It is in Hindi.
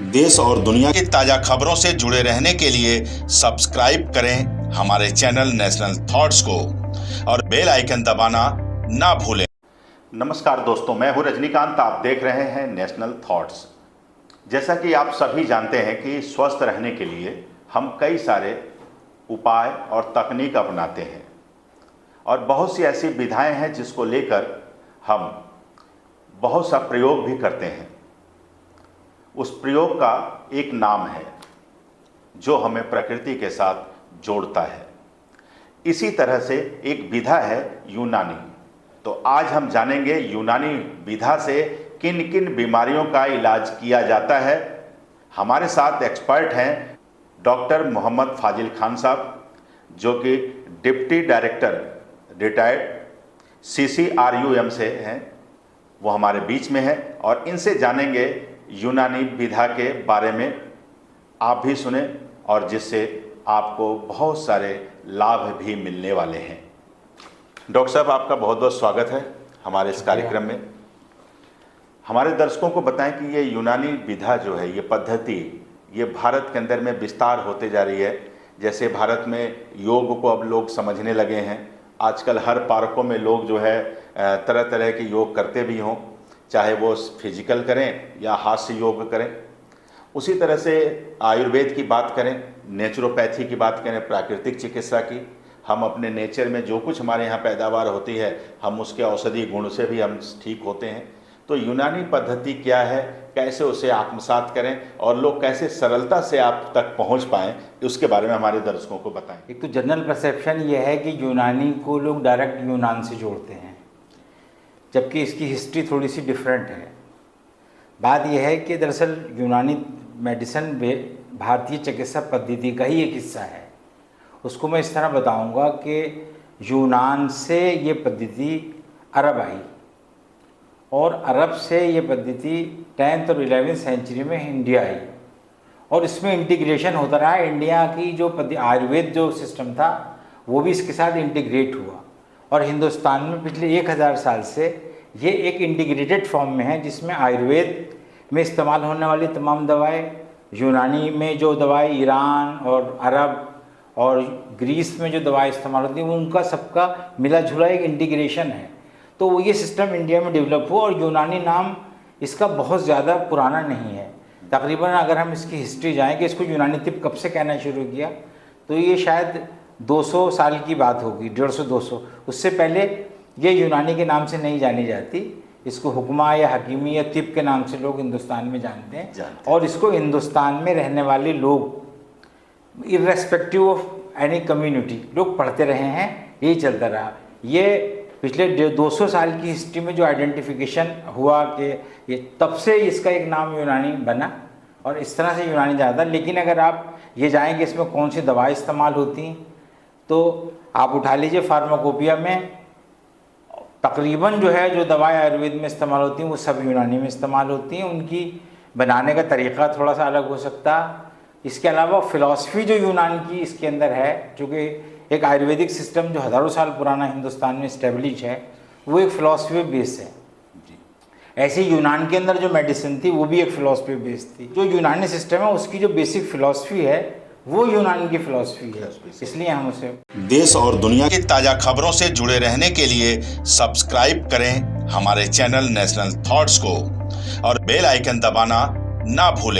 देश और दुनिया की ताज़ा खबरों से जुड़े रहने के लिए सब्सक्राइब करें हमारे चैनल नेशनल थॉट्स को और बेल आइकन दबाना ना भूलें। नमस्कार दोस्तों, मैं हूं रजनीकांत। आप देख रहे हैं नेशनल थॉट्स। जैसा कि आप सभी जानते हैं कि स्वस्थ रहने के लिए हम कई सारे उपाय और तकनीक अपनाते हैं और बहुत सी ऐसी विधाएं हैं जिसको लेकर हम बहुत सा प्रयोग भी करते हैं। उस प्रयोग का एक नाम है जो हमें प्रकृति के साथ जोड़ता है। इसी तरह से एक विधा है यूनानी। तो आज हम जानेंगे यूनानी विधा से किन किन बीमारियों का इलाज किया जाता है। हमारे साथ एक्सपर्ट हैं डॉक्टर मोहम्मद फाजिल खान साहब, जो कि डिप्टी डायरेक्टर रिटायर्ड CCRUM से हैं। वो हमारे बीच में है और इनसे जानेंगे यूनानी विधा के बारे में। आप भी सुने और जिससे आपको बहुत सारे लाभ भी मिलने वाले हैं। डॉक्टर साहब, आपका बहुत बहुत स्वागत है हमारे इस कार्यक्रम में। हमारे दर्शकों को बताएं कि ये यूनानी विधा जो है, ये पद्धति, ये भारत के अंदर में विस्तार होते जा रही है। जैसे भारत में योग को अब लोग समझने लगे हैं। आजकल हर पार्कों में लोग जो है तरह तरह के योग करते भी हों, चाहे वो फिजिकल करें या हाथ से योग करें। उसी तरह से आयुर्वेद की बात करें, नेचुरोपैथी की बात करें, प्राकृतिक चिकित्सा की, हम अपने नेचर में जो कुछ हमारे यहाँ पैदावार होती है हम उसके औषधि गुण से भी हम ठीक होते हैं। तो यूनानी पद्धति क्या है, कैसे उसे आत्मसात करें और लोग कैसे सरलता से आप तक पहुँच पाएँ, उसके बारे में हमारे दर्शकों को बताएं। एक तो जनरल परसेप्शन ये है कि यूनानी को लोग डायरेक्ट यूनान से जोड़ते हैं, जबकि इसकी हिस्ट्री थोड़ी सी डिफरेंट है। बात यह है कि दरअसल यूनानी मेडिसिन भारतीय चिकित्सा पद्धति का ही एक हिस्सा है। उसको मैं इस तरह बताऊंगा कि यूनान से ये पद्धति अरब आई और अरब से ये पद्धति 10th और 11th सेंचुरी में इंडिया आई और इसमें इंटीग्रेशन होता रहा। इंडिया की जो आयुर्वेद जो सिस्टम था वो भी इसके साथ इंटीग्रेट हुआ और हिंदुस्तान में पिछले 1000 साल से ये एक इंटीग्रेटेड फॉर्म में है, जिसमें आयुर्वेद में इस्तेमाल होने वाली तमाम दवाएं, यूनानी में जो दवाएं ईरान और अरब और ग्रीस में जो दवाएं इस्तेमाल होती हैं, उनका सबका मिला जुला एक इंटीग्रेशन है। तो वो ये सिस्टम इंडिया में डेवलप हुआ और यूनानी नाम इसका बहुत ज़्यादा पुराना नहीं है। तकरीबन अगर हम इसकी हिस्ट्री जाएँ कि इसको यूनानी तिब कब से कहना शुरू किया, तो ये शायद 200 साल की बात होगी, 150-200। उससे पहले ये यूनानी के नाम से नहीं जानी जाती। इसको हुक्मा या हकीमी या तिब के नाम से लोग हिंदुस्तान में जानते हैं। और इसको हिंदुस्तान में रहने वाले लोग इर्रेस्पेक्टिव ऑफ एनी कम्युनिटी लोग पढ़ते रहे हैं, यही चलता रहा। ये पिछले 200 साल की हिस्ट्री में जो आइडेंटिफिकेशन हुआ कि ये तब से इसका एक नाम यूनानी बना और इस तरह से यूनानी ज़्यादा। लेकिन अगर आप ये जाएंगे इसमें कौन सी दवाएं इस्तेमाल होती हैं, तो आप उठा लीजिए फार्माकोपिया में तकरीबन जो है जो दवाएं आयुर्वेद में इस्तेमाल होती हैं वो सब यूनानी में इस्तेमाल होती हैं। उनकी बनाने का तरीक़ा थोड़ा सा अलग हो सकता। इसके अलावा फ़िलॉसफी जो यूनान की इसके अंदर है, चूँकि एक आयुर्वेदिक सिस्टम जो हज़ारों साल पुराना हिंदुस्तान में इस्टेब्लिश है, वो एक फ़िलॉसफी बेस है। ऐसे यूनान के अंदर जो मेडिसिन थी वो भी एक फ़िलॉसफी बेस थी। जो यूनानी सिस्टम है उसकी जो बेसिक फ़िलॉसफी है वो यूनान की फ़िलॉसफी है, इसलिए हम उसे देश और दुनिया की ताज़ा खबरों से जुड़े रहने के लिए सब्सक्राइब करें हमारे चैनल नेशनल थॉट्स को और बेल आइकन दबाना ना भूलें।